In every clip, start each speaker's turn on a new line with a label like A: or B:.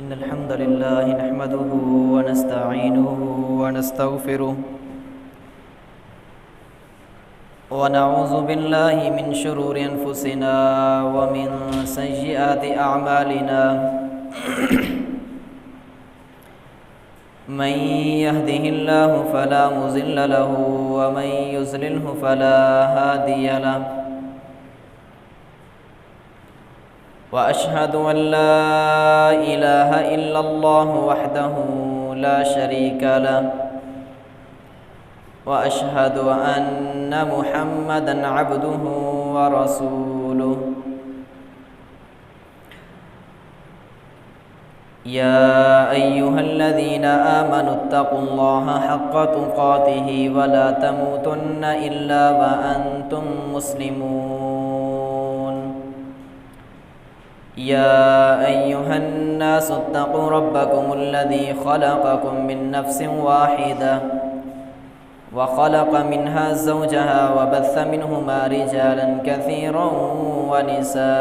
A: إن الحمد لله نحمده ونستعينه ونستغفره ونعوذ بالله من شرور أنفسنا ومن سيئات أعمالنا من يهده الله فلا مضل له ومن يضلله فلا هادي له وأشهد أن لا إله إلا الله وحده لا شريك له وأشهد أن محمدًا عبده ورسوله يا أيها الذين آمنوا اتقوا الله حق تقاته ولا تموتن إلا وأنتم مسلمون يا أيها الناس اتقوا ربكم الذي خلقكم من نفس واحدة وخلق منها زوجها وبث منهما رجالا كثيرا ونساء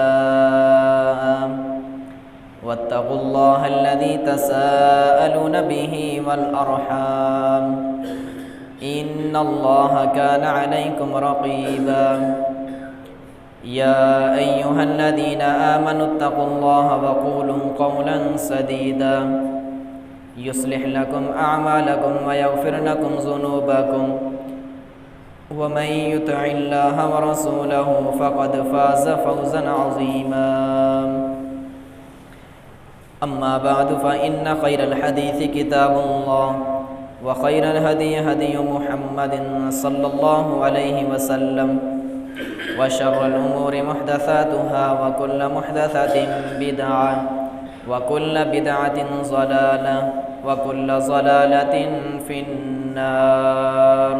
A: واتقوا الله الذي تساءلون به والأرحام إن الله كان عليكم رقيبا يا أيها الذين آمنوا اتقوا الله وقولوا قولا سديدا يصلح لكم أعمالكم ويغفر لكم ذنوبكم ومن يطع الله ورسوله فقد فاز فوزا عظيما أما بعد فإن خير الحديث كتاب الله وخير الهدي هدي محمد صلى الله عليه وسلم وشر الأمور محدثاتها وكل محدثة بدعة وكل بدعة ضلالة وكل ضلالة في النار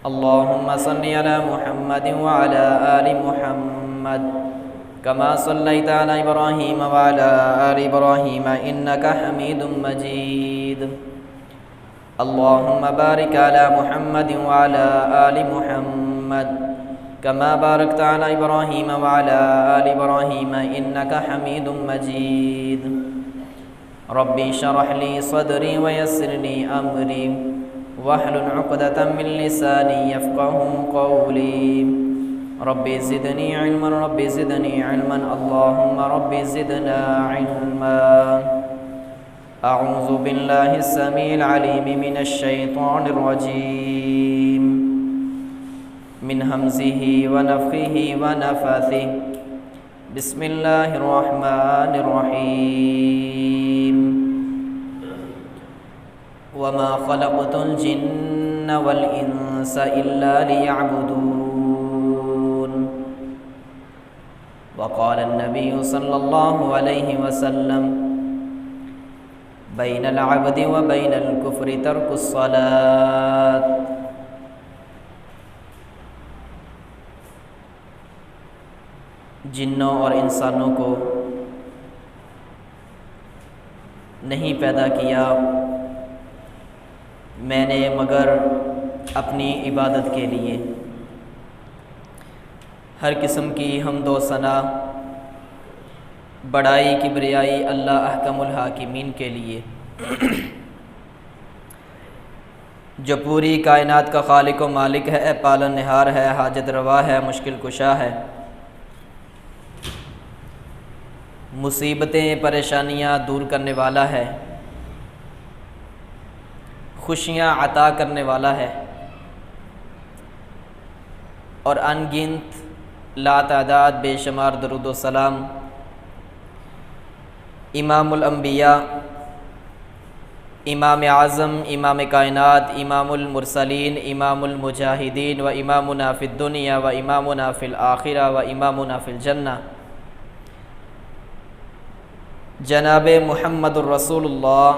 A: اللهم صل على محمد وعلى آل محمد كما صليت على إبراهيم وعلى آل إبراهيم إنك حميد مجيد اللهم بارك على محمد وعلى آل محمد كما باركت على إبراهيم وعلى آل إبراهيم إنك حميد مجيد ربي اشرح لي صدري ويسر لي أمري واحلل عقدة من لساني يفقه قولي ربي زدني علما ربي زدني علما اللهم ربي زدنا علما أعوذ بالله السميع العليم من الشيطان الرجيم من همزه ونفخه ونفثه بسم الله الرحمن الرحيم وما خلقت الجن والإنس إلا ليعبدون وقال النبي صلى الله عليه وسلم بين العبد وبين الكفر ترك الصلاة جنوں اور انسانوں کو نہیں پیدا کیا میں نے مگر اپنی عبادت کے لیے ہر قسم کی حمد و ثنا بڑائی کبریائی اللہ احکم الحاکمین کے لیے جو پوری کائنات کا خالق و مالک ہے پالن نہار ہے حاجت روا ہے مشکل کشا ہے مصیبتیں پریشانیاں دور کرنے والا ہے خوشیاں عطا کرنے والا ہے اور ان گنت لا تعداد بے شمار درود و سلام امام الانبیاء امام اعظم امام کائنات امام المرسلین امام المجاہدین و امامنا فی الدنیا و امامنا فی الآخرہ و امامنا فی الجنہ جناب محمد الرسول اللہ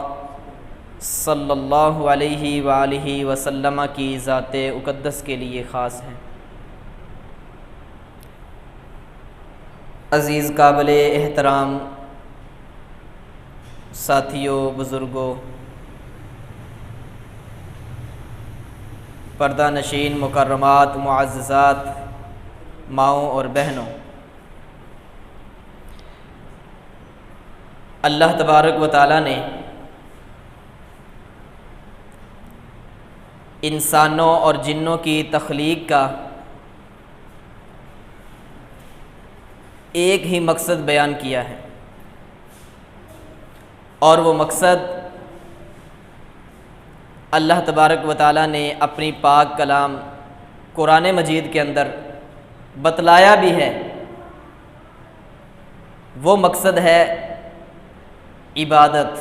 A: صلی اللہ علیہ وآلہ وسلم کی ذات اقدس کے لیے خاص ہیں۔ عزیز قابل احترام ساتھیوں بزرگوں پردہ نشین مکرمات معززات ماؤں اور بہنوں، اللہ تبارک و تعالیٰ نے انسانوں اور جنوں کی تخلیق کا ایک ہی مقصد بیان کیا ہے، اور وہ مقصد اللہ تبارک و تعالیٰ نے اپنی پاک کلام قرآن مجید کے اندر بتلایا بھی ہے۔ وہ مقصد ہے عبادت۔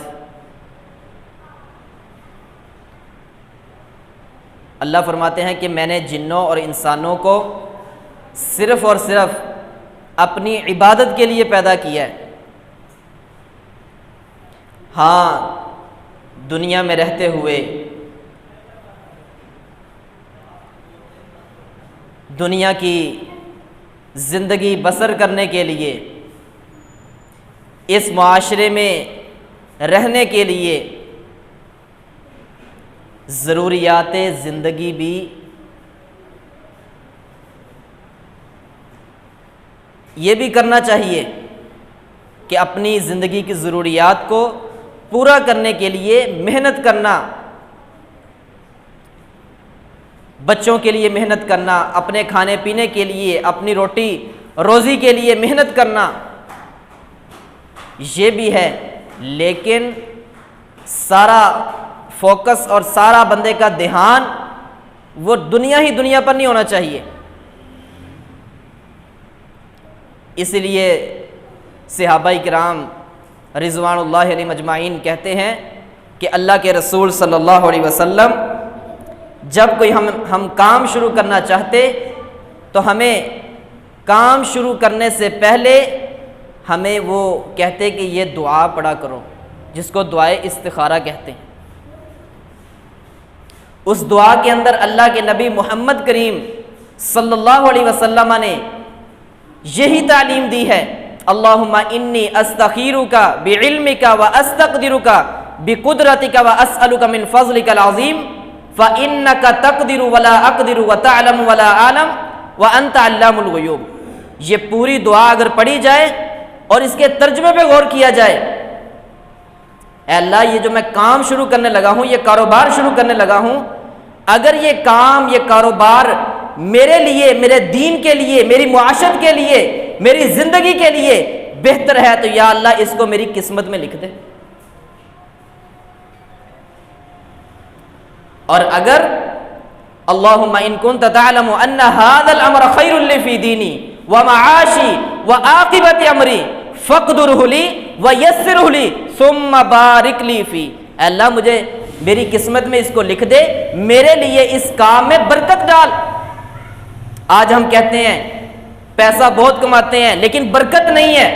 A: اللہ فرماتے ہیں کہ میں نے جنوں اور انسانوں کو صرف اور صرف اپنی عبادت کے لیے پیدا کیا ہے۔ ہاں، دنیا میں رہتے ہوئے دنیا کی زندگی بسر کرنے کے لیے، اس معاشرے میں رہنے کے لیے ضروریات زندگی بھی یہ بھی کرنا چاہیے کہ اپنی زندگی کی ضروریات کو پورا کرنے کے لیے محنت کرنا، بچوں کے لیے محنت کرنا، اپنے کھانے پینے کے لیے، اپنی روٹی روزی کے لیے محنت کرنا، یہ بھی ہے۔ لیکن سارا فوکس اور سارا بندے کا دھیان وہ دنیا ہی دنیا پر نہیں ہونا چاہیے۔ اس لیے صحابہ کرام رضوان اللہ علیہم اجمعین کہتے ہیں کہ اللہ کے رسول صلی اللہ علیہ وسلم جب کوئی ہم کام شروع کرنا چاہتے تو ہمیں کام شروع کرنے سے پہلے ہمیں وہ کہتے کہ یہ دعا پڑھا کرو، جس کو دعائے استخارہ کہتے ہیں۔ اس دعا کے اندر اللہ کے نبی محمد کریم صلی اللہ علیہ وسلم نے یہی تعلیم دی ہے، اللہم انی استخیرک بعلمک واستقدرک بقدرتک واسألک من فضلک العظیم فإنک تقدر ولا اقدر وتعلم ولا اعلم وانت علام الغیوب۔ یہ پوری دعا اگر پڑھی جائے اور اس کے ترجمے پہ غور کیا جائے، اے اللہ یہ جو میں کام شروع کرنے لگا ہوں، یہ کاروبار شروع کرنے لگا ہوں، اگر یہ کام یہ کاروبار میرے لیے، میرے دین کے لیے، میری معاشرت کے لیے، میری زندگی کے لیے بہتر ہے تو یا اللہ اس کو میری قسمت میں لکھ دے، اور اگر اللہم ان کنت تعلم ان هذا الامر خیر لی فی دینی ومعاشی وعاقبت امری فاقدرہ لی ویسرہ لی ثم بارک لی فی۔ اے اللہ مجھے میری قسمت میں اس کو لکھ دے، میرے لیے اس کام میں برکت ڈال۔ آج ہم کہتے ہیں پیسہ بہت کماتے ہیں لیکن برکت نہیں ہے۔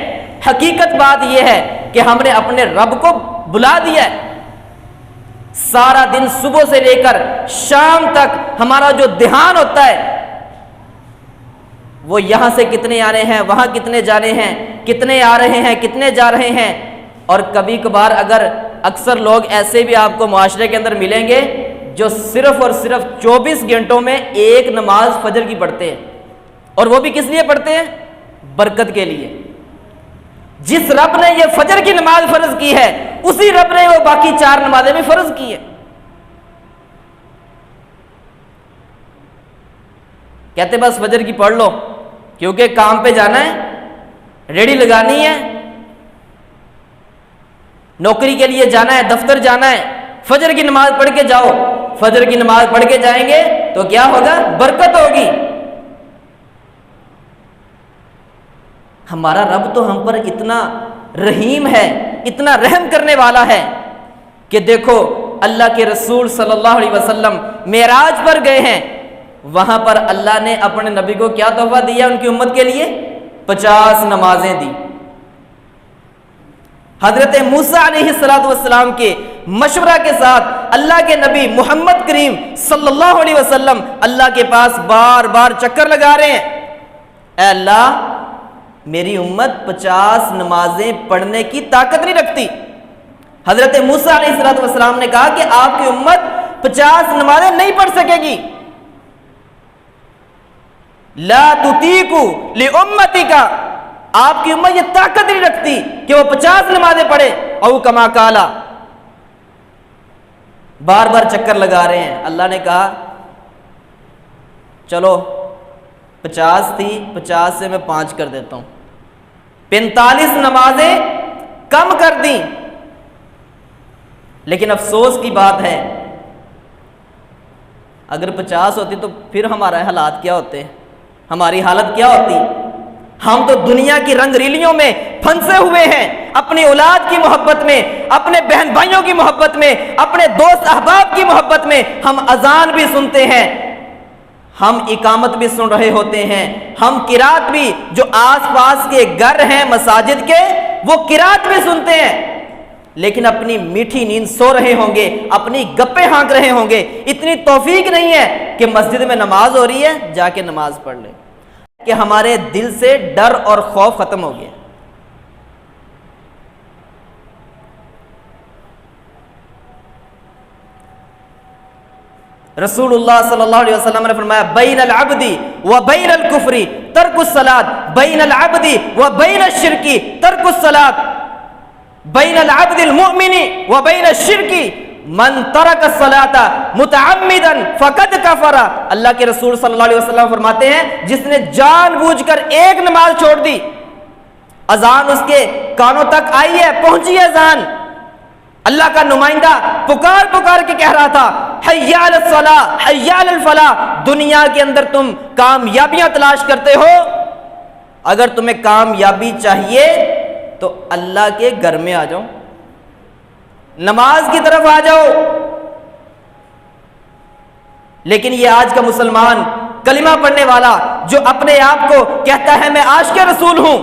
A: حقیقت بات یہ ہے کہ ہم نے اپنے رب کو بلا دیا ہے۔ سارا دن صبح سے لے کر شام تک ہمارا جو دھیان ہوتا ہے وہ یہاں سے کتنے آنے ہیں، وہاں کتنے جانے ہیں، کتنے آ رہے ہیں، کتنے جا رہے ہیں۔ اور کبھی کبھار اکثر لوگ ایسے بھی آپ کو معاشرے کے اندر ملیں گے جو صرف اور صرف 24 گھنٹوں میں ایک نماز فجر کی پڑھتے ہیں، اور وہ بھی کس لیے پڑھتے ہیں؟ برکت کے لیے۔ جس رب نے یہ فجر کی نماز فرض کی ہے اسی رب نے وہ باقی 4 نمازیں بھی فرض کی ہے۔ کہتے بس فجر کی پڑھ لو کیونکہ کام پہ جانا ہے، ریڑھی لگانی ہے، نوکری کے لیے جانا ہے، دفتر جانا ہے، فجر کی نماز پڑھ کے جاؤ۔ فجر کی نماز پڑھ کے جائیں گے تو کیا ہوگا؟ برکت ہوگی۔ ہمارا رب تو ہم پر اتنا رحیم ہے، اتنا رحم کرنے والا ہے کہ دیکھو اللہ کے رسول صلی اللہ علیہ وسلم معراج پر گئے ہیں، وہاں پر اللہ نے اپنے نبی کو کیا تحفہ دیا ان کی امت کے لیے؟ 50 نمازیں دی۔ حضرت موسیٰ علیہ السلام کے مشورہ کے ساتھ اللہ کے نبی محمد کریم صلی اللہ علیہ وسلم اللہ کے پاس بار بار چکر لگا رہے ہیں، اے اللہ میری امت 50 نمازیں پڑھنے کی طاقت نہیں رکھتی۔ حضرت موسیٰ علیہ السلام نے کہا کہ آپ کی امت 50 نمازیں نہیں پڑھ سکے گی۔ لا تطیقوا لامتک آپ کی امت یہ طاقت نہیں رکھتی کہ وہ 50 نمازیں پڑھے. او کما کالا، بار بار چکر لگا رہے ہیں. اللہ نے کہا چلو 50 تھی، 50 سے میں 5 کر دیتا ہوں. 45 نمازیں کم کر دیں. لیکن افسوس کی بات ہے اگر 50 ہوتی تو پھر ہمارا حالات کیا ہوتے، ہماری حالت کیا ہوتی. ہم تو دنیا کی رنگ ریلیوں میں پھنسے ہوئے ہیں، اپنی اولاد کی محبت میں، اپنے بہن بھائیوں کی محبت میں، اپنے دوست احباب کی محبت میں. ہم اذان بھی سنتے ہیں، ہم اقامت بھی سن رہے ہوتے ہیں، ہم قرات بھی، جو آس پاس کے گھر ہیں مساجد کے وہ قرات بھی سنتے ہیں، لیکن اپنی میٹھی نیند سو رہے ہوں گے، اپنی گپیں ہانک رہے ہوں گے. اتنی توفیق نہیں ہے کہ مسجد میں نماز ہو رہی ہے جا کے نماز پڑھ لیں، کہ ہمارے دل سے ڈر اور خوف ختم ہو گیا. رسول اللہ صلی اللہ علیہ وسلم نے فرمایا بین العبد و بین الکفر ترک الصلاۃ، بین العبد و بین الشرک ترک الصلاۃ، بین العبد المؤمن و بین الشرک من ترک الصلاۃ متعمدا فقد کفر. اللہ کے رسول صلی اللہ علیہ وسلم فرماتے ہیں جس نے جان بوجھ کر ایک نماز چھوڑ دی، اذان اس کے کانوں تک آئی ہے، پہنچی ہے اذان، اللہ کا نمائندہ پکار پکار کے کہہ رہا تھا حی علی الصلاۃ حی علی الفلاح. دنیا کے اندر تم کامیابیاں تلاش کرتے ہو، اگر تمہیں کامیابی چاہیے تو اللہ کے گھر میں آ جاؤ، نماز کی طرف آ جاؤ. لیکن یہ آج کا مسلمان کلمہ پڑھنے والا جو اپنے آپ کو کہتا ہے میں عاشق رسول ہوں،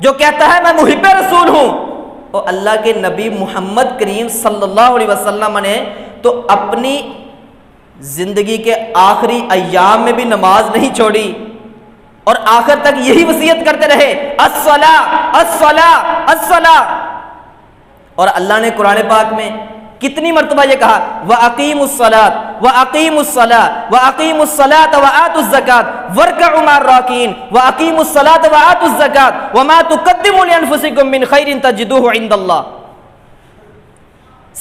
A: جو کہتا ہے میں محب رسول ہوں، اور اللہ کے نبی محمد کریم صلی اللہ علیہ وسلم نے تو اپنی زندگی کے آخری ایام میں بھی نماز نہیں چھوڑی اور آخر تک یہی وصیت کرتے رہے الصلاۃ الصلاۃ الصلاۃ. اور اللہ نے قرآن پاک میں کتنی مرتبہ یہ کہا وَأَقِيمُوا الصَّلَاةَ وَأَقِيمُوا الصَّلَاةَ وَأَقِيمُوا الصَّلَاةَ وَآتُوا الزَّكَاةَ وَارْكَعُوا مَعَ الرَّاكِعِينَ وَأَقِيمُوا الصَّلَاةَ وَآتُوا الزَّكَاةَ وَمَا تُقَدِّمُوا لِأَنفُسِكُم مِّن خَيْرٍ تَجِدُوهُ عِندَ اللَّهِ.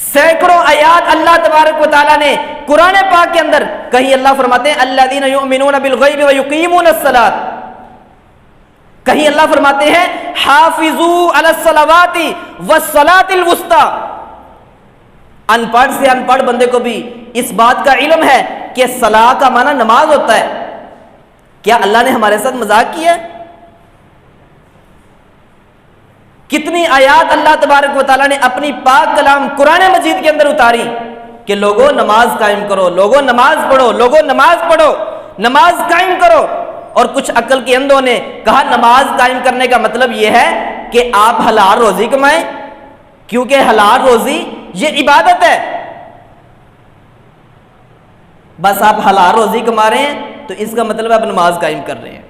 A: سینکڑوں آیات اللہ تبارک و تعالیٰ نے قرآن پاک کے اندر، کہیں اللہ فرماتے ہیں الذین یؤمنون بالغیب ویقیمون الصلاۃ، کہیں اللہ فرماتے ہیں حافظوا علی الصلوات والصلاۃ الوسطی. ان پڑھ سے ان پڑھ بندے کو بھی اس بات کا علم ہے کہ صلاح کا معنی نماز ہوتا ہے. کیا اللہ نے ہمارے ساتھ مذاق کیا ہے؟ کتنی آیات اللہ تبارک و تعالیٰ نے اپنی پاک کلام قرآن مجید کے اندر اتاری کہ لوگوں نماز قائم کرو، لوگوں نماز پڑھو، لوگوں نماز پڑھو، نماز قائم کرو. اور کچھ عقل کے اندھوں نے کہا نماز قائم کرنے کا مطلب یہ ہے کہ آپ حلال روزی کمائیں، کیونکہ حلال روزی یہ عبادت ہے. بس آپ حلال روزی کما رہے ہیں تو اس کا مطلب آپ نماز قائم کر رہے ہیں.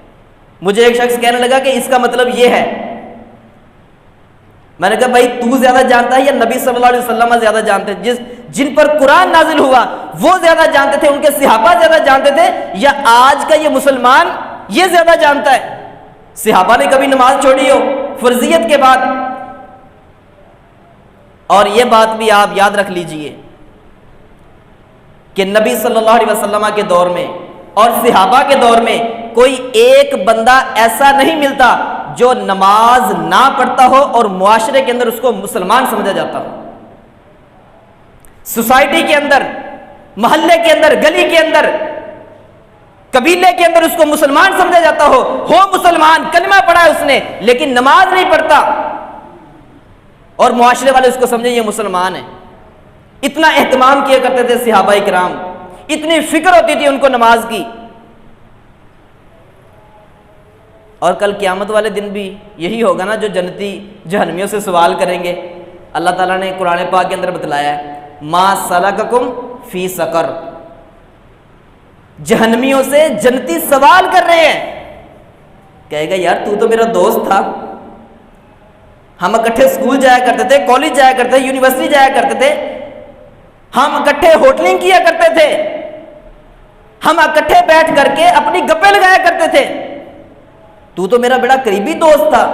A: مجھے ایک شخص کہنے لگا کہ اس کا مطلب یہ ہے. میں نے کہا بھائی تو زیادہ جانتا ہے یا نبی صلی اللہ علیہ وسلم زیادہ جانتے ہیں؟ جن پر قرآن نازل ہوا وہ زیادہ جانتے تھے، ان کے صحابہ زیادہ جانتے تھے، یا آج کا یہ مسلمان یہ زیادہ جانتا ہے؟ صحابہ نے کبھی نماز چھوڑی ہو فرضیت کے بعد؟ اور یہ بات بھی آپ یاد رکھ لیجئے کہ نبی صلی اللہ علیہ وسلم کے دور میں اور صحابہ کے دور میں کوئی ایک بندہ ایسا نہیں ملتا جو نماز نہ پڑھتا ہو اور معاشرے کے اندر اس کو مسلمان سمجھا جاتا ہو. سوسائٹی کے اندر، محلے کے اندر، گلی کے اندر، قبیلے کے اندر اس کو مسلمان سمجھا جاتا ہو مسلمان، کلمہ پڑھا ہے اس نے لیکن نماز نہیں پڑھتا، اور معاشرے والے اس کو سمجھیں یہ مسلمان ہے. اتنا اہتمام کیا کرتے تھے صحابہ کرام، اتنی فکر ہوتی تھی ان کو نماز کی. اور کل قیامت والے دن بھی یہی ہوگا نا، جو جنتی جہنمیوں سے سوال کریں گے. اللہ تعالیٰ نے قرآن پاک کے اندر بتلایا ہے ما سلککم فی سقر. جہنمیوں سے جنتی سوال کر رہے ہیں، کہے گا یار تو میرا دوست تھا، ہم اکٹھے اسکول جایا کرتے تھے، کالج جایا کرتے تھے، یونیورسٹی جایا کرتے تھے، ہم اکٹھے ہوٹلنگ کیا کرتے تھے، ہم اکٹھے بیٹھ کر کے اپنی گپیں لگایا کرتے تھے، تو تو میرا بڑا قریبی دوست تھا.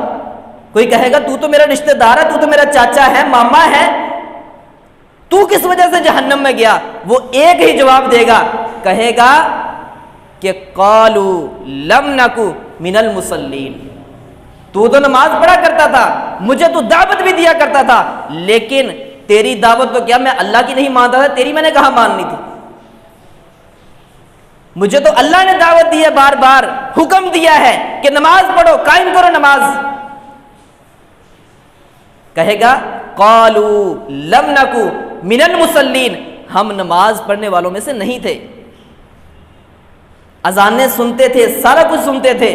A: کوئی کہے گا تو تو میرا رشتہ دار ہے, تو تو میرا چاچا ہے, ماما ہے, تو کس وجہ سے جہنم میں گیا؟ وہ ایک ہی جواب دے گا, کہے گا کہ قالوا لم نکو من المصلین, تو تو نماز پڑھا کرتا تھا, مجھے تو دعوت بھی دیا کرتا تھا, لیکن تیری دعوت تو کیا میں اللہ کی نہیں مانتا تھا, تیری میں نے کہاں ماننی تھی؟ مجھے تو اللہ نے دعوت دی ہے, بار بار حکم دیا ہے کہ نماز پڑھو, قائم کرو نماز. کہے گا قالوا لم نکو من المصلین, ہم نماز پڑھنے والوں میں سے نہیں تھے. اذانیں سنتے تھے, سارا کچھ سنتے تھے,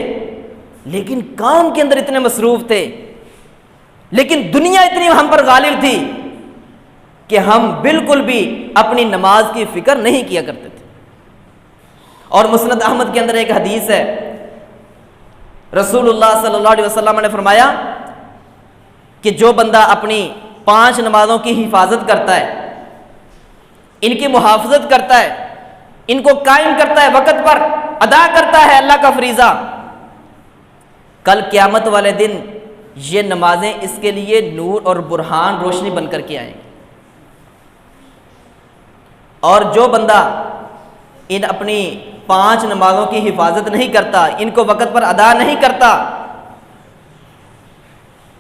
A: لیکن کام کے اندر اتنے مصروف تھے, لیکن دنیا اتنی ہم پر غالب تھی کہ ہم بالکل بھی اپنی نماز کی فکر نہیں کیا کرتے تھے. اور مسند احمد کے اندر ایک حدیث ہے, رسول اللہ صلی اللہ علیہ وسلم نے فرمایا کہ جو بندہ اپنی 5 نمازوں کی حفاظت کرتا ہے, ان کی محافظت کرتا ہے, ان کو قائم کرتا ہے, وقت پر ادا کرتا ہے اللہ کا فریضہ, کل قیامت والے دن یہ نمازیں اس کے لیے نور اور برہان, روشنی بن کر کے آئیں گی. اور جو بندہ ان اپنی 5 نمازوں کی حفاظت نہیں کرتا, ان کو وقت پر ادا نہیں کرتا,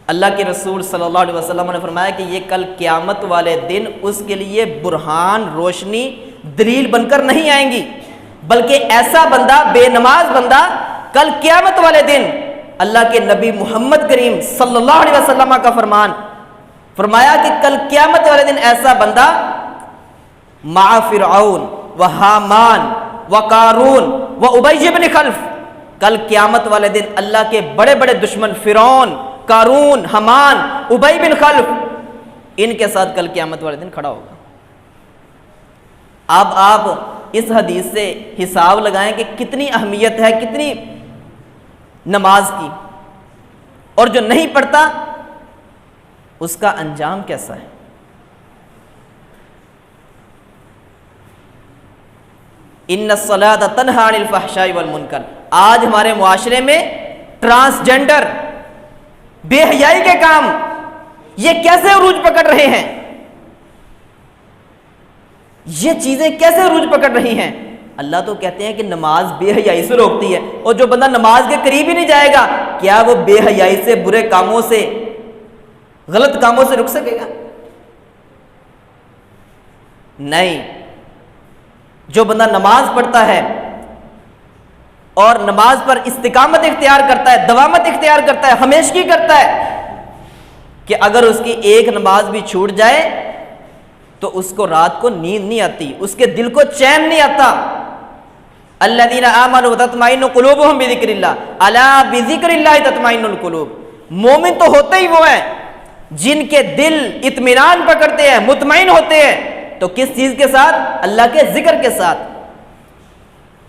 A: اللہ کے رسول صلی اللہ علیہ وسلم نے فرمایا کہ یہ کل قیامت والے دن اس کے لیے برہان, روشنی, دلیل بن کر نہیں آئیں گی, بلکہ ایسا بندہ, بے نماز بندہ, کل قیامت والے دن اللہ کے نبی محمد کریم صلی اللہ علیہ وسلم کا فرمایا کہ کل قیامت والے دن ایسا بندہ مع فرعون و حامان و قارون و ابی بن خلف, کل قیامت والے دن اللہ کے بڑے بڑے دشمن فرعون, قارون, حمان, ابی بن خلف, ان کے ساتھ کل قیامت والے دن کھڑا ہوگا. اب آپ اس حدیث سے حساب لگائیں کہ کتنی اہمیت ہے, کتنی نماز کی, اور جو نہیں پڑھتا اس کا انجام کیسا ہے. ان الصلاۃ تنہی عن الفحشاء والمنکر, آج ہمارے معاشرے میں ٹرانسجینڈر, بے حیائی کے کام یہ کیسے عروج پکڑ رہے ہیں, یہ چیزیں کیسے عروج پکڑ رہی ہیں. اللہ تو کہتے ہیں کہ نماز بے حیائی سے روکتی ہے, اور جو بندہ نماز کے قریب ہی نہیں جائے گا, کیا وہ بے حیائی سے, برے کاموں سے, غلط کاموں سے رک سکے گا؟ نہیں. جو بندہ نماز پڑھتا ہے اور نماز پر استقامت اختیار کرتا ہے, دوامت اختیار کرتا ہے, ہمیشگی کرتا ہے, کہ اگر اس کی ایک نماز بھی چھوٹ جائے تو اس کو رات کو نیند نہیں آتی, اس کے دل کو چین نہیں آتا. الذین آمنوا وتطمئن قلوبهم بذکر اللہ الا بذکر اللہ تطمئن القلوب. مومن تو ہوتے ہی وہ ہیں جن کے دل اطمینان پکڑتے ہیں, مطمئن ہوتے ہیں, تو کس چیز کے ساتھ؟ اللہ کے ذکر کے ساتھ.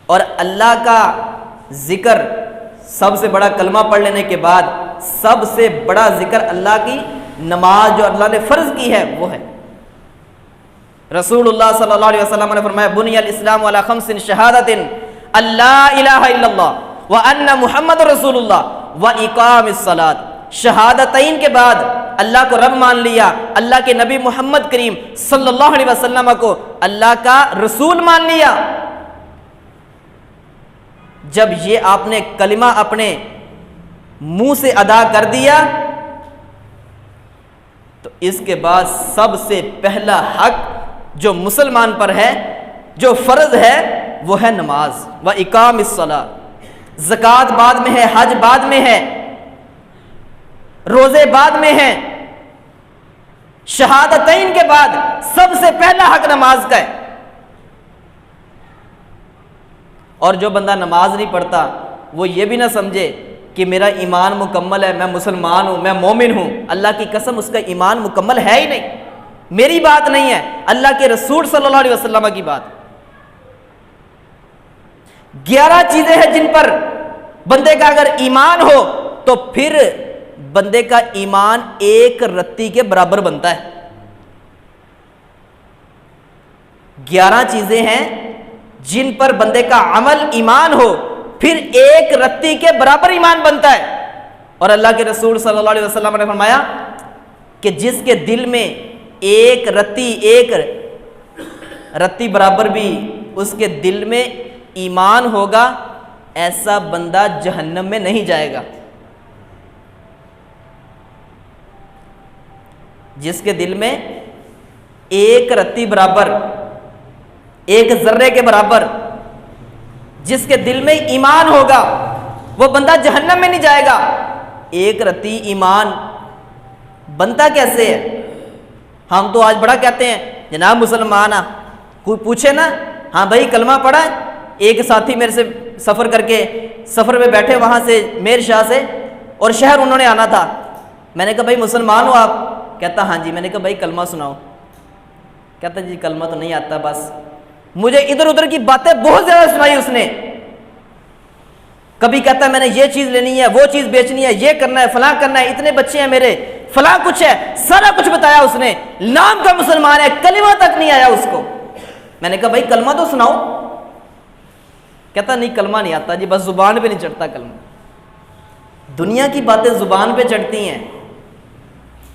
A: اور اللہ کا ذکر, سب سے بڑا کلمہ پڑھ لینے کے بعد سب سے بڑا ذکر اللہ کی نماز جو اللہ نے فرض کی ہے وہ ہے. رسول اللہ صلی اللہ علیہ وسلم نے فرمایا بنی الاسلام علی 5 شہادت اللہ الہ الا اللہ وان محمد رسول اللہ واقام الصلاۃ. شہادتین کے بعد اللہ کو رب مان لیا, اللہ کے نبی محمد کریم صلی اللہ علیہ وسلم کو اللہ کا رسول مان لیا. جب یہ آپ نے کلمہ اپنے منہ سے ادا کر دیا تو اس کے بعد سب سے پہلا حق جو مسلمان پر ہے, جو فرض ہے, وہ ہے نماز. وَإِقَامِ الصَّلَاةِ. زکوٰۃ بعد میں ہے, حج بعد میں ہے, روزے بعد میں ہیں, شہادتین کے بعد سب سے پہلا حق نماز کا ہے. اور جو بندہ نماز نہیں پڑھتا وہ یہ بھی نہ سمجھے کہ میرا ایمان مکمل ہے, میں مسلمان ہوں, میں مومن ہوں. اللہ کی قسم اس کا ایمان مکمل ہے ہی نہیں. میری بات نہیں ہے, اللہ کے رسول صلی اللہ علیہ وسلم کی بات. 11 چیزیں ہیں جن پر بندے کا اگر ایمان ہو تو پھر بندے کا ایمان ایک رتی کے برابر بنتا ہے. 11 چیزیں ہیں جن پر بندے کا عمل ایمان ہو پھر ایک رتی کے برابر ایمان بنتا ہے۔ اور اللہ کے رسول صلی اللہ علیہ وسلم نے فرمایا کہ جس کے دل میں ایک رتی برابر بھی اس کے دل میں ایمان ہوگا، ایسا بندہ جہنم میں نہیں جائے گا۔ جس کے دل میں ایک رتی برابر، ایک ذرے کے برابر جس کے دل میں ایمان ہوگا، وہ بندہ جہنم میں نہیں جائے گا۔ ایک رتی ایمان بنتا کیسے ہے؟ ہم تو آج بڑا کہتے ہیں جناب مسلمان، کوئی پوچھے نا، ہاں بھائی کلمہ پڑھا ہے؟ ایک ساتھی میرے سے سفر کر کے سفر میں بیٹھے وہاں سے میر شاہ سے، اور شہر انہوں نے آنا تھا۔ میں نے کہا بھائی مسلمان ہو آپ؟ کہتا ہاں جی۔ میں نے کہا بھائی کلمہ سناؤ۔ کہتا جی کلمہ تو نہیں آتا، بس مجھے ادھر ادھر کی باتیں بہت زیادہ سنائی اس نے۔ کبھی کہتا ہے میں نے یہ چیز لینی ہے، وہ چیز بیچنی ہے، یہ کرنا ہے، فلاں کرنا ہے، اتنے بچے ہیں میرے، فلاں کچھ ہے، سارا کچھ بتایا اس نے۔ نام کا مسلمان ہے، کلمہ تک نہیں آیا اس کو۔ میں نے کہا بھائی کلمہ تو سناؤ۔ کہتا نہیں کلمہ نہیں آتا جی، بس زبان پہ نہیں چڑھتا کلمہ۔ دنیا کی باتیں زبان پہ چڑھتی ہیں،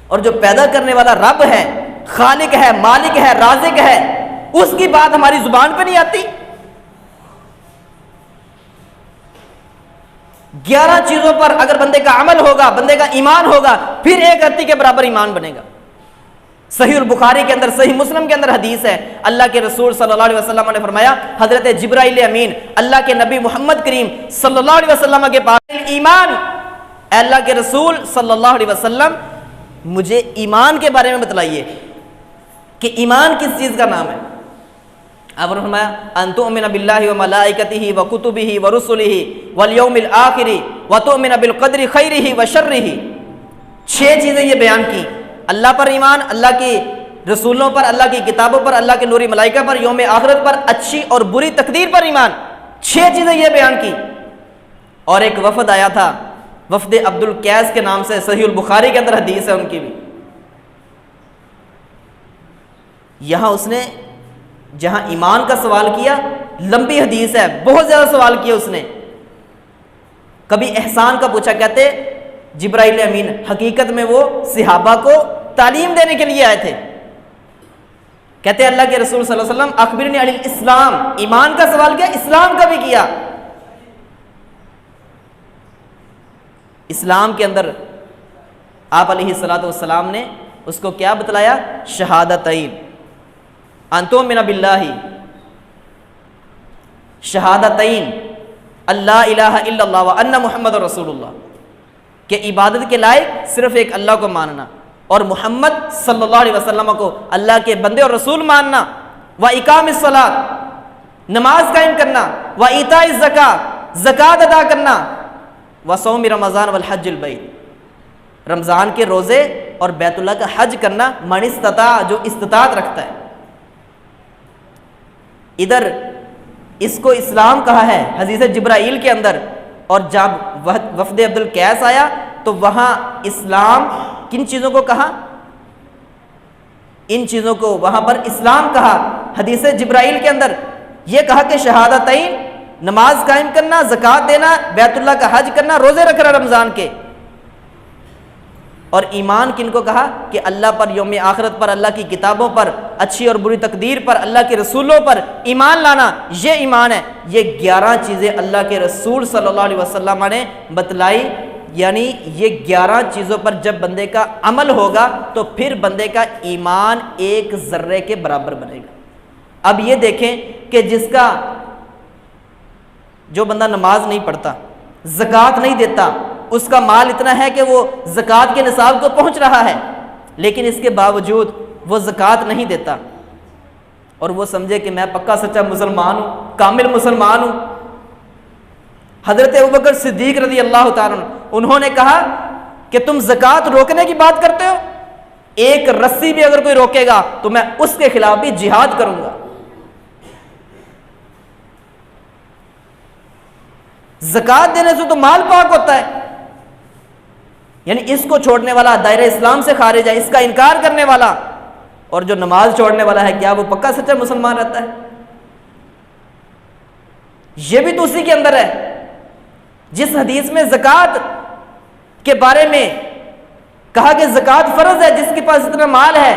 A: اور جو پیدا کرنے والا رب ہے، خالق ہے، مالک ہے، رازق ہے، اس کی بات ہماری زبان پہ نہیں آتی۔ 11 چیزوں پر اگر بندے کا عمل ہوگا، بندے کا ایمان ہوگا، پھر ایک رتی کے برابر ایمان بنے گا۔ صحیح البخاری کے اندر، صحیح مسلم کے اندر حدیث ہے، اللہ کے رسول صلی اللہ علیہ وسلم نے فرمایا، حضرت جبرائیل امین اللہ کے نبی محمد کریم صلی اللہ علیہ وسلم کے پاس ایمان، اے اللہ کے رسول صلی اللہ علیہ وسلم مجھے ایمان کے بارے میں بتلائیے کہ ایمان کس چیز کا نام ہے۔ آپ نے فرمایا ان تؤمن باللہ وملائکتہ وکتبہ ورسلہ والیوم الآخر وتؤمن بالقدر خیرہ وشرہ۔ 6 چیزیں یہ بیان کی، اللہ پر ایمان، اللہ کی رسولوں پر، اللہ کی کتابوں پر، اللہ کے نوری ملائکہ پر، یوم آخرت پر، اچھی اور بری تقدیر پر ایمان۔ 6 چیزیں یہ بیان کی۔ اور ایک وفد آیا تھا، وفد عبد القیس کے نام سے، صحیح البخاری کے اندر حدیث ہے ان کی بھی۔ یہاں اس نے جہاں ایمان کا سوال کیا، لمبی حدیث ہے، بہت زیادہ سوال کیا اس نے۔ کبھی احسان کا پوچھا، کہتے جبرائیل امین حقیقت میں وہ صحابہ کو تعلیم دینے کے لیے آئے تھے۔ کہتے اللہ کے رسول صلی اللہ علیہ وسلم اخبرنی عن الاسلام، ایمان کا سوال کیا، اسلام کا بھی کیا۔ اسلام کے اندر آپ علیہ الصلوۃ والسلام نے اس کو کیا بتلایا؟ شہادتین، ان تؤمن باللہ، شہادتین اللہ الہ الا اللہ وان محمد رسول اللہ، کہ عبادت کے لائق صرف ایک اللہ کو ماننا اور محمد صلی اللہ علیہ وسلم کو اللہ کے بندے اور رسول ماننا، واقام الصلاۃ، نماز قائم کرنا، وایتاء الزکاۃ، زکوٰۃ ادا کرنا، وصوم رمضان والحج البیت، رمضان کے روزے اور بیت اللہ کا حج کرنا، من استطاع، جو استطاعت رکھتا ہے۔ ادھر اس کو اسلام کہا ہے حدیث جبرائیل کے اندر، اور جب وفد عبد القیس آیا تو وہاں اسلام کن چیزوں کو کہا؟ ان چیزوں کو وہاں پر اسلام کہا۔ حدیث جبرائیل کے اندر یہ کہا کہ شہادتین، نماز قائم کرنا، زکوٰۃ دینا، بیت اللہ کا حج کرنا، روزے رکھنا رمضان کے۔ اور ایمان کن کو کہا؟ کہ اللہ پر، یوم آخرت پر، اللہ کی کتابوں پر، اچھی اور بری تقدیر پر، اللہ کے رسولوں پر ایمان لانا، یہ ایمان ہے۔ یہ 11 چیزیں اللہ کے رسول صلی اللہ علیہ وسلم نے بتلائی، یعنی یہ 11 چیزوں پر جب بندے کا عمل ہوگا تو پھر بندے کا ایمان ایک ذرے کے برابر بنے گا۔ اب یہ دیکھیں کہ جو بندہ نماز نہیں پڑھتا، زکوٰۃ نہیں دیتا، اس کا مال اتنا ہے کہ وہ زکوٰۃ کے نصاب کو پہنچ رہا ہے، لیکن اس کے باوجود وہ زکوٰۃ نہیں دیتا، اور وہ سمجھے کہ میں پکا سچا مسلمان ہوں، کامل مسلمان ہوں۔ حضرت ابوبکر صدیق رضی اللہ تعالیٰ عنہ، انہوں نے کہا کہ تم زکوٰۃ روکنے کی بات کرتے ہو، ایک رسی بھی اگر کوئی روکے گا تو میں اس کے خلاف بھی جہاد کروں گا۔ زکوٰۃ دینے سے تو مال پاک ہوتا ہے، یعنی اس کو چھوڑنے والا دائرہ اسلام سے خارج ہے، اس کا انکار کرنے والا، اور جو نماز چھوڑنے والا ہے کیا وہ پکا سچا مسلمان رہتا ہے؟ یہ بھی تو اسی کے اندر ہے۔ جس حدیث میں زکوٰۃ کے بارے میں کہا کہ زکوٰۃ فرض ہے، جس کے پاس اتنا مال ہے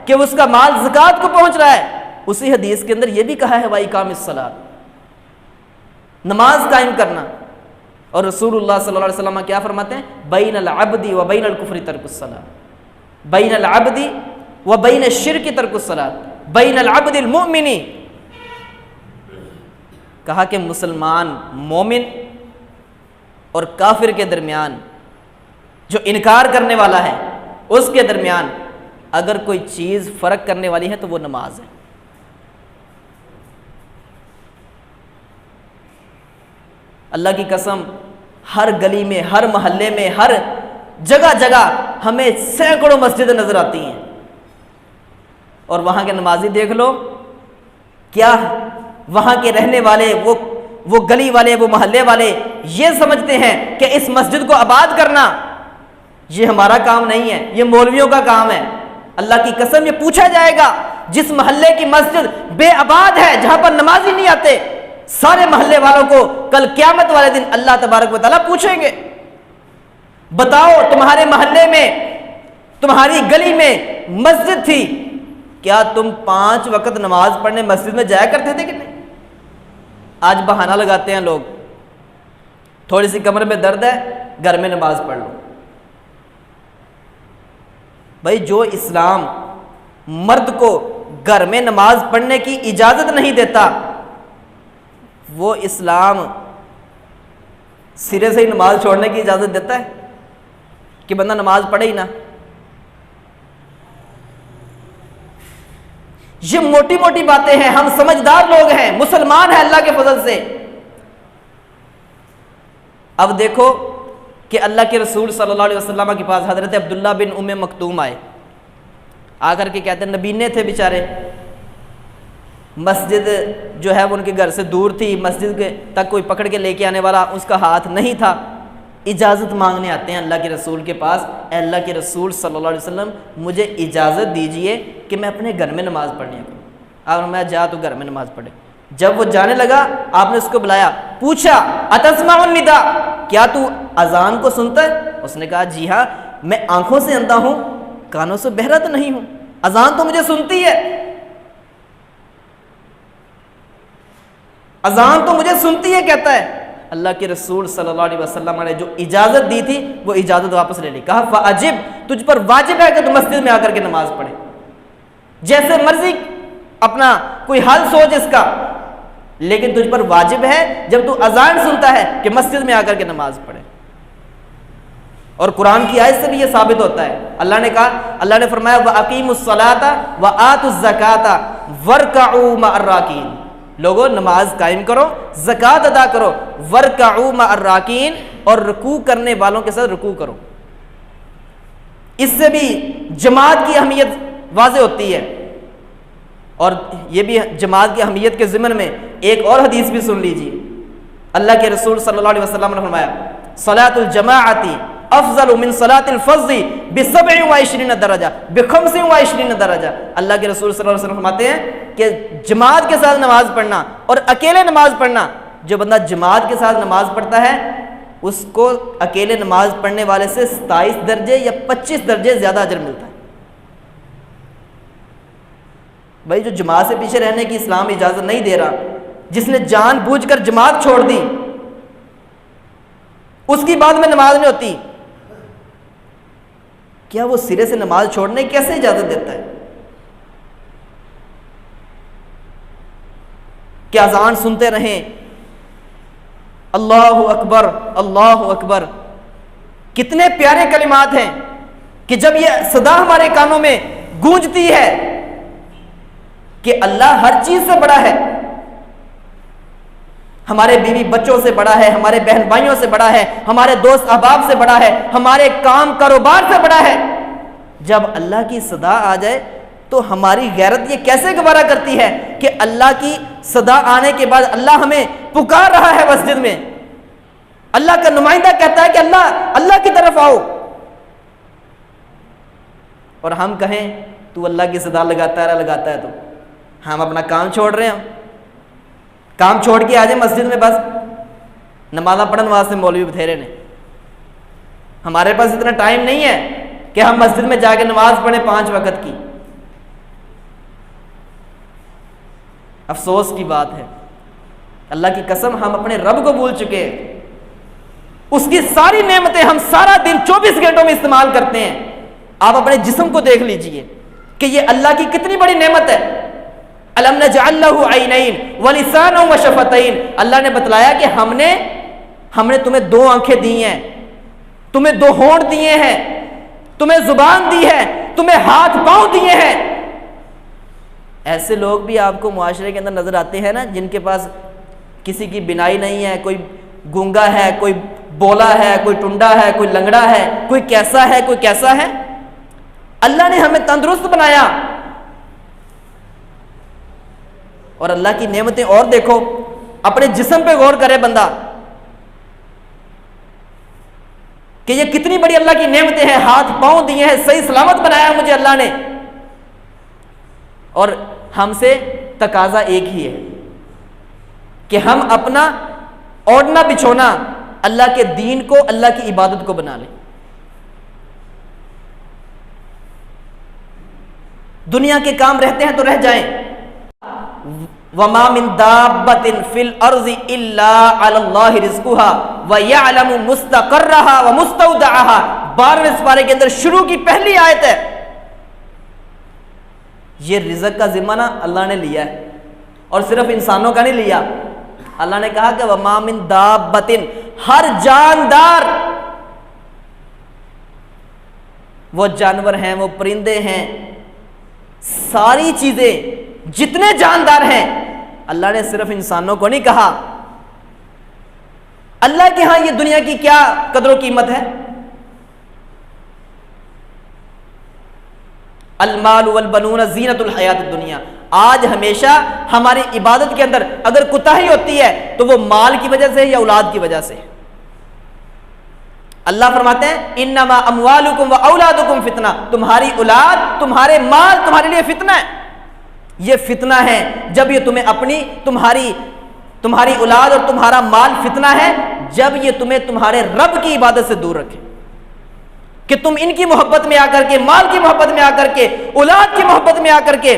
A: کہ اس کا مال زکوٰۃ کو پہنچ رہا ہے، اسی حدیث کے اندر یہ بھی کہا ہے وَإِقَامِ الصَّلَاةِ، نماز قائم کرنا. اور رسول اللہ صلی اللہ علیہ وسلم کیا فرماتے ہیں؟ بین العبد و بین الکفر ترک الصلاۃ، بین العبد و بین الشرک ترک الصلاۃ، بین العبد المؤمن. کہا کہ مسلمان مومن اور کافر کے درمیان، جو انکار کرنے والا ہے اس کے درمیان اگر کوئی چیز فرق کرنے والی ہے تو وہ نماز ہے. اللہ کی قسم، ہر گلی میں، ہر محلے میں، ہر جگہ جگہ ہمیں سینکڑوں مسجدیں نظر آتی ہیں، اور وہاں کے نمازی دیکھ لو، کیا وہاں کے رہنے والے، وہ گلی والے، وہ محلے والے یہ سمجھتے ہیں کہ اس مسجد کو آباد کرنا یہ ہمارا کام نہیں ہے، یہ مولویوں کا کام ہے. اللہ کی قسم یہ پوچھا جائے گا، جس محلے کی مسجد بے آباد ہے، جہاں پر نمازی نہیں آتے، سارے محلے والوں کو کل قیامت والے دن اللہ تبارک و تعالیٰ پوچھیں گے، بتاؤ تمہارے محلے میں، تمہاری گلی میں مسجد تھی، کیا تم 5 وقت نماز پڑھنے مسجد میں جایا کرتے تھے کہ نہیں؟ آج بہانہ لگاتے ہیں لوگ، تھوڑی سی کمر میں درد ہے، گھر میں نماز پڑھ لو. بھائی جو اسلام مرد کو گھر میں نماز پڑھنے کی اجازت نہیں دیتا، وہ اسلام سرے سے ہی نماز چھوڑنے کی اجازت دیتا ہے کہ بندہ نماز پڑھے ہی نہ. یہ موٹی موٹی باتیں ہیں، ہم سمجھدار لوگ ہیں، مسلمان ہیں اللہ کے فضل سے. اب دیکھو کہ اللہ کے رسول صلی اللہ علیہ وسلم کے پاس حضرت عبداللہ بن ام مکتوم آئے، آ کر کے کہتے ہیں، نبینے تھے بیچارے، مسجد جو ہے وہ ان کے گھر سے دور تھی، مسجد کے تک کوئی پکڑ کے لے کے آنے والا اس کا ہاتھ نہیں تھا. اجازت مانگنے آتے ہیں اللہ کے رسول کے پاس، اے اللہ کے رسول صلی اللہ علیہ وسلم مجھے اجازت دیجئے کہ میں اپنے گھر میں نماز پڑھنے کروں. اور میں جا تو گھر میں نماز پڑھے. جب وہ جانے لگا آپ نے اس کو بلایا، پوچھا اتسمع النداء، کیا تو اذان کو سنتا ہے؟ اس نے کہا جی ہاں، میں آنکھوں سے اندھا ہوں، کانوں سے بہرا تو نہیں ہوں، اذان تو مجھے سنتی ہے، اذان تو مجھے سنتی ہے کہتا ہے. اللہ کے رسول صلی اللہ علیہ وسلم نے جو اجازت دی تھی وہ اجازت واپس لے لی. کہا فاجب، تجھ پر واجب ہے کہ تو مسجد میں آ کر کے نماز پڑھے، جیسے مرضی اپنا کوئی حل سوچ اس کا، لیکن تجھ پر واجب ہے جب تو اذان سنتا ہے کہ مسجد میں آ کر کے نماز پڑھے. اور قرآن کی آیت سے بھی یہ ثابت ہوتا ہے. اللہ نے کہا، اللہ نے فرمایا وَأَقِيمُوا الصَّلَاةَ وَآتُوا الزَّكَاةَ وَارْكَعُوا مَعَ الرَّاكِعِينَ، لوگوں نماز قائم کرو، زکوٰۃ ادا کرو، وَارْكَعُوا مَعَ الرَّاكِعِينَ، اور رکوع کرنے والوں کے ساتھ رکوع کرو. اس سے بھی جماعت کی اہمیت واضح ہوتی ہے. اور یہ بھی جماعت کی اہمیت کے ضمن میں ایک اور حدیث بھی سن لیجیے. اللہ کے رسول صلی اللہ علیہ وسلم نے فرمایا صلاۃ الجماعت افضل من صلاۃ الفض ب27 درجہ ب25 درجہ. اللہ کے رسول صلی اللہ علیہ وسلم فرماتے ہیں کہ جماعت کے ساتھ نماز پڑھنا اور اکیلے نماز پڑھنا، جو بندہ جماعت کے ساتھ نماز پڑھتا ہے اس کو اکیلے نماز پڑھنے والے سے 27 درجے یا 25 درجے زیادہ اجر ملتا ہے. بھائی جو جماعت سے پیچھے رہنے کی اسلام اجازت نہیں دے رہا، جس نے جان بوجھ کر جماعت چھوڑ دی، اس کی بعد میں نماز نہیں ہوتی، کیا وہ سرے سے نماز چھوڑنے کی کیسے اجازت دیتا ہے؟ کہ اذان سنتے رہیں اللہ اکبر اللہ اکبر. کتنے پیارے کلمات ہیں کہ جب یہ صدا ہمارے کانوں میں گونجتی ہے کہ اللہ ہر چیز سے بڑا ہے، ہمارے بیوی بچوں سے بڑا ہے، ہمارے بہن بھائیوں سے بڑا ہے، ہمارے دوست احباب سے بڑا ہے، ہمارے کام کاروبار سے بڑا ہے. جب اللہ کی صدا آ جائے تو ہماری غیرت یہ کیسے گوارا کرتی ہے کہ اللہ کی صدا آنے کے بعد اللہ ہمیں پکار رہا ہے مسجد میں، اللہ کا نمائندہ کہتا ہے کہ اللہ کی طرف آؤ، اور ہم کہیں تو اللہ کی صدا لگاتا ہے تو ہم اپنا کام چھوڑ رہے ہیں، کام چھوڑ کے آ جائیں مسجد میں بس. نمازاں پڑھنے واسطے مولوی بتھیرے نے، ہمارے پاس اتنا ٹائم نہیں ہے کہ ہم مسجد میں جا کے نماز پڑھیں 5 وقت کی۔ افسوس کی بات ہے، اللہ کی قسم ہم اپنے رب کو بھول چکے ہیں۔ اس کی ساری نعمتیں ہم سارا دن 24 گھنٹوں میں استعمال کرتے ہیں۔ آپ اپنے جسم کو دیکھ لیجئے کہ یہ اللہ کی کتنی بڑی نعمت ہے۔ الم نجعل له عینین ولسانا وشفتین، اللہ نے بتلایا کہ ہم نے تمہیں 2 آنکھیں دی ہیں، تمہیں 2 ہونٹ دیے ہیں، تمہیں زبان دی ہے، تمہیں ہاتھ پاؤں دیے ہیں۔ ایسے لوگ بھی آپ کو معاشرے کے اندر نظر آتے ہیں نا، جن کے پاس کسی کی بینائی نہیں ہے، کوئی گونگا ہے، کوئی بولا ہے، کوئی ٹنڈا ہے، کوئی لنگڑا ہے، کوئی کیسا ہے، کوئی کیسا ہے۔ اللہ نے ہمیں تندرست بنایا، اور اللہ کی نعمتیں اور دیکھو، اپنے جسم پہ غور کرے بندہ کہ یہ کتنی بڑی اللہ کی نعمتیں ہیں، ہاتھ پاؤں دیے ہیں، صحیح سلامت بنایا مجھے اللہ نے۔ اور ہم سے تقاضا ایک ہی ہے کہ ہم اپنا اوڑھنا بچھونا اللہ کے دین کو، اللہ کی عبادت کو بنا لیں۔ دنیا کے کام رہتے ہیں تو رہ جائیں۔ وَمَا مِن دَابَّةٍ فِي الْأَرْضِ إِلَّا عَلَى اللَّهِ رِزْقُهَا وَيَعْلَمُ مُسْتَقَرَّهَا وَمُسْتَوْدَعَهَا، 12ویں سپارے کے اندر شروع کی پہلی آیت ہے۔ یہ رزق کا ذمہ نا اللہ نے لیا ہے، اور صرف انسانوں کا نہیں لیا۔ اللہ نے کہا کہ وَمَا مِن دَابَّةٍ، ہر جاندار، وہ جانور ہیں، وہ پرندے ہیں، ساری چیزیں، جتنے جاندار ہیں، اللہ نے صرف انسانوں کو نہیں کہا۔ اللہ کے ہاں یہ دنیا کی کیا قدر و قیمت ہے؟ المال والبنون زینت الحیات الدنیا۔ آج ہمیشہ ہماری عبادت کے اندر اگر کوتاہی ہوتی ہے تو وہ مال کی وجہ سے یا اولاد کی وجہ سے۔ اللہ فرماتے ہیں انما اموالکم و اولادکم فتنہ، تمہاری اولاد، تمہارے مال تمہارے لیے فتنہ ہے۔ یہ فتنہ ہے جب یہ تمہیں تمہاری اولاد اور تمہارا مال فتنہ ہے جب یہ تمہیں تمہارے رب کی عبادت سے دور رکھے، کہ تم ان کی محبت میں آ کر کے، مال کی محبت میں آ کر کے، اولاد کی محبت میں آ کر کے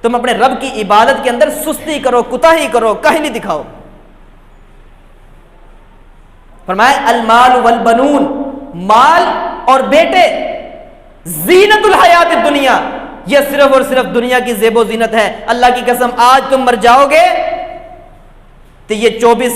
A: تم اپنے رب کی عبادت کے اندر سستی کرو، کوتاہی کرو، کاہلی دکھاؤ۔ فرمایا المال والبنون، مال اور بیٹے، زینت الحیات الدنیا، یہ صرف اور صرف دنیا کی زیب و زینت ہے۔ اللہ کی قسم آج تم مر جاؤ گے تو یہ 24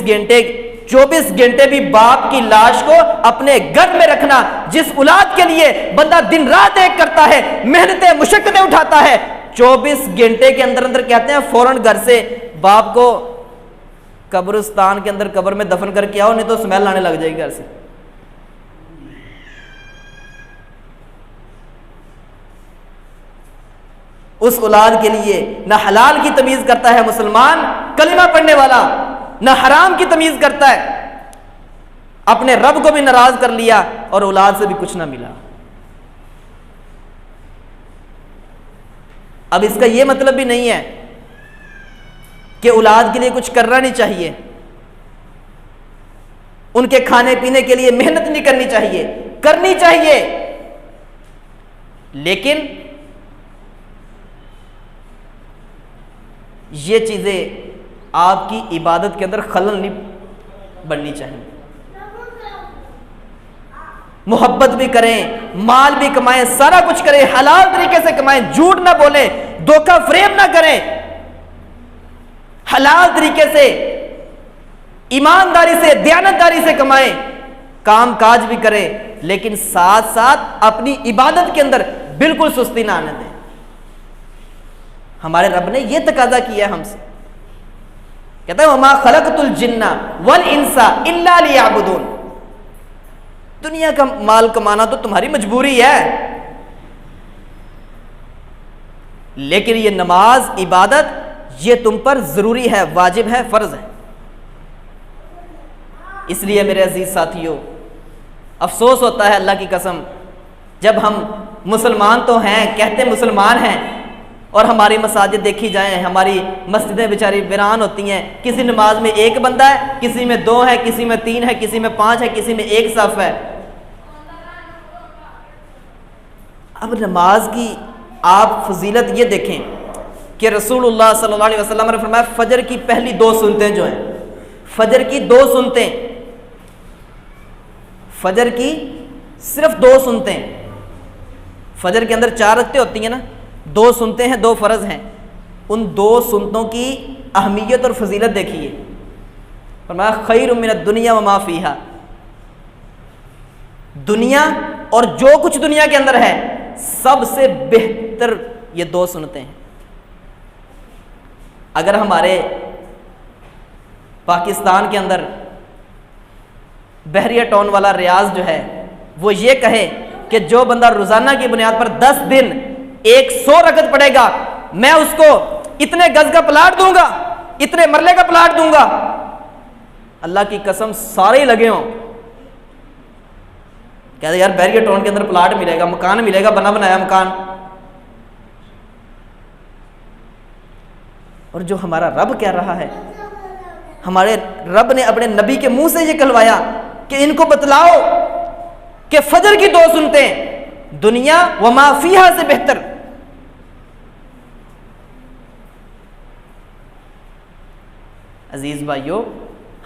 A: گھنٹے بھی باپ کی لاش کو اپنے گھر میں رکھنا، جس اولاد کے لیے بندہ دن رات ایک کرتا ہے، محنتیں مشقتیں اٹھاتا ہے، 24 گھنٹے کے اندر اندر کہتے ہیں فوراً گھر سے باپ کو قبرستان کے اندر قبر میں دفن کر کے آؤ، نہیں تو سمیل آنے لگ جائے گی گھر سے۔ اس اولاد کے لیے نہ حلال کی تمیز کرتا ہے مسلمان کلمہ پڑھنے والا، نہ حرام کی تمیز کرتا ہے، اپنے رب کو بھی ناراض کر لیا اور اولاد سے بھی کچھ نہ ملا۔ اب اس کا یہ مطلب بھی نہیں ہے کہ اولاد کے لیے کچھ کرنا نہیں چاہیے، ان کے کھانے پینے کے لیے محنت نہیں کرنی چاہیے، کرنی چاہیے، لیکن یہ چیزیں آپ کی عبادت کے اندر خلل نہیں بننی چاہیے۔ محبت بھی کریں، مال بھی کمائیں، سارا کچھ کریں، حلال طریقے سے کمائیں، جھوٹ نہ بولیں، دھوکہ فریب نہ کریں، حلال طریقے سے، ایمانداری سے، دیانتداری سے کمائیں، کام کاج بھی کریں، لیکن ساتھ ساتھ اپنی عبادت کے اندر بالکل سستی نہ آنے دیں۔ ہمارے رب نے یہ تقاضا کیا ہے ہم سے، کہتا ہے وَمَا خَلَقْتُ الْجِنَّ وَالْإِنسَ إِلَّا لِيَعْبُدُونَ، دنیا کا مال کمانا تو تمہاری مجبوری ہے، لیکن یہ نماز، عبادت، یہ تم پر ضروری ہے، واجب ہے، فرض ہے۔ اس لیے میرے عزیز ساتھیوں، افسوس ہوتا ہے اللہ کی قسم، جب ہم مسلمان تو ہیں، کہتے مسلمان ہیں، اور ہماری مساجد دیکھی جائیں، ہماری مسجدیں بیچاری ویران ہوتی ہیں، کسی نماز میں ایک بندہ ہے، کسی میں 2 ہے، کسی میں 3 ہے، کسی میں 5 ہے، کسی میں 1 صف ہے۔ اب نماز کی آپ فضیلت یہ دیکھیں کہ رسول اللہ صلی اللہ علیہ وسلم نے فرمایا فجر کی پہلی 2 سنتیں جو ہیں، فجر کی 2 سنتیں، فجر کی صرف 2 سنتیں، فجر کے اندر 4 رکعتیں ہوتی ہیں نا، 2 سنتیں ہیں، 2 فرض ہیں، ان 2 سنتوں کی اہمیت اور فضیلت دیکھیے۔ فرمایا خیر من الدنیا وما فیہا، دنیا اور جو کچھ دنیا کے اندر ہے سب سے بہتر یہ 2 سنتیں ہیں۔ اگر ہمارے پاکستان کے اندر بحریہ ٹاؤن والا ریاض جو ہے وہ یہ کہے کہ جو بندہ روزانہ کی بنیاد پر 10 دن 100 رکعت پڑھے گا میں اس کو اتنے گز کا پلاٹ دوں گا، اتنے مرلے کا پلاٹ دوں گا، اللہ کی قسم سارے ہی لگے ہوں، کہتے یار بحریہ ٹاؤن کے اندر پلاٹ ملے گا، مکان ملے گا، بنا بنایا مکان۔ اور جو ہمارا رب کہہ رہا ہے، ہمارے رب نے اپنے نبی کے منہ سے یہ کہلوایا کہ ان کو بتلاؤ کہ فجر کی 2 سنتیں دنیا وما فیہا سے بہتر۔ عزیز بھائیو،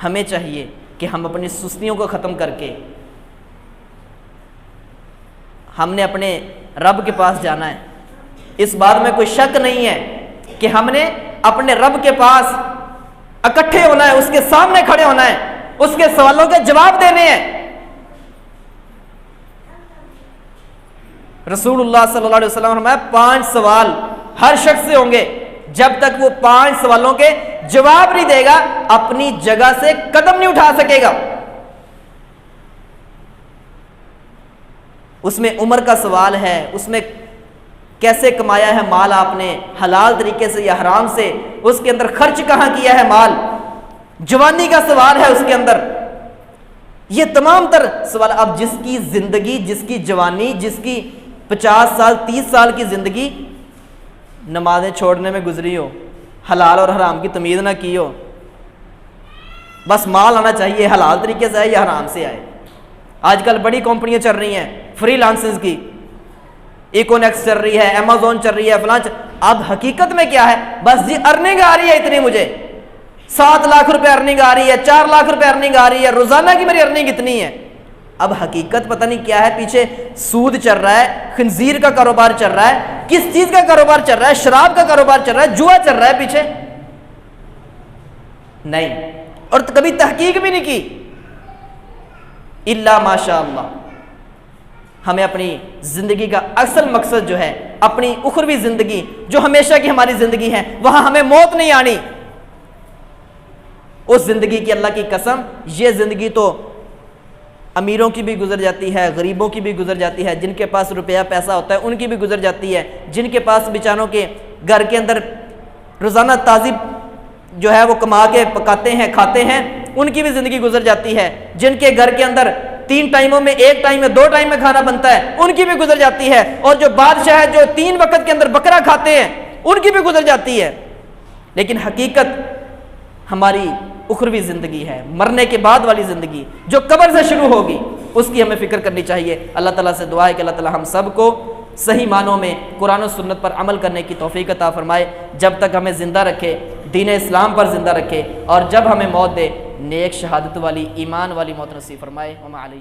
A: ہمیں چاہیے کہ ہم اپنی سستیوں کو ختم کر کے ہم نے اپنے رب کے پاس جانا ہے۔ اس بات میں کوئی شک نہیں ہے کہ ہم نے اپنے رب کے پاس اکٹھے ہونا ہے، اس کے سامنے کھڑے ہونا ہے، اس کے سوالوں کے جواب دینے ہیں۔ رسول اللہ صلی اللہ علیہ وسلم نے فرمایا 5 سوال ہر شخص سے ہوں گے، جب تک وہ 5 سوالوں کے جواب نہیں دے گا اپنی جگہ سے قدم نہیں اٹھا سکے گا۔ اس میں عمر کا سوال ہے، اس میں کیسے کمایا ہے مال آپ نے، حلال طریقے سے یا حرام سے، اس کے اندر خرچ کہاں کیا ہے مال، جوانی کا سوال ہے اس کے اندر، یہ تمام تر سوال۔ اب جس کی زندگی، جس کی جوانی، جس کی 50 سال 30 سال کی زندگی نمازیں چھوڑنے میں گزری ہو، حلال اور حرام کی تمیز نہ کی ہو، بس مال آنا چاہیے، حلال طریقے سے آئے یا حرام سے آئے۔ آج کل بڑی کمپنیاں چل رہی ہیں فری لانسنگ کی، ایکونیکس چل رہی ہے، ایمیزون چل رہی ہے، فلاں اب حقیقت میں کیا ہے، بس جی ارننگ آ رہی ہے اتنی، مجھے 7 لاکھ روپے ارننگ آ رہی ہے، 4 لاکھ روپے ارننگ آ رہی ہے، روزانہ کی میری ارننگ اتنی ہے۔ اب حقیقت پتہ نہیں کیا ہے، پیچھے سود چل رہا ہے، خنزیر کا کاروبار چل رہا ہے، کس چیز کا کاروبار چل رہا ہے، شراب کا کاروبار چل رہا ہے، جوا چل رہا ہے پیچھے نہیں، اور کبھی تحقیق بھی نہیں کی الا ماشاء اللہ۔ ہمیں اپنی زندگی کا اصل مقصد جو ہے، اپنی اخروی زندگی جو ہمیشہ کی ہماری زندگی ہے، وہاں ہمیں موت نہیں آنی۔ اس زندگی کی اللہ کی قسم، یہ زندگی تو امیروں کی بھی گزر جاتی ہے، غریبوں کی بھی گزر جاتی ہے، جن کے پاس روپیہ پیسہ ہوتا ہے ان کی بھی گزر جاتی ہے، جن کے پاس بیچاروں کے گھر کے اندر روزانہ تازی جو ہے وہ کما کے پکاتے ہیں کھاتے ہیں، ان کی بھی زندگی گزر جاتی ہے، جن کے گھر کے اندر 3 ٹائموں میں 1 ٹائم میں 2 ٹائم میں کھانا بنتا ہے ان کی بھی گزر جاتی ہے، اور جو بادشاہ ہے جو 3 وقت کے اندر بکرا کھاتے ہیں ان کی بھی گزر جاتی ہے۔ لیکن حقیقت ہماری اخروی زندگی ہے، مرنے کے بعد والی زندگی جو قبر سے شروع ہوگی، اس کی ہمیں فکر کرنی چاہیے۔ اللہ تعالیٰ سے دعا ہے کہ اللہ تعالیٰ ہم سب کو صحیح معنوں میں قرآن و سنت پر عمل کرنے کی توفیق عطا فرمائے، جب تک ہمیں زندہ رکھے، دین اسلام پر زندہ رکھے، اور جب ہمیں موت دے نیک شہادت والی ایمان والی موت نصیب فرمائے۔ وما علیہ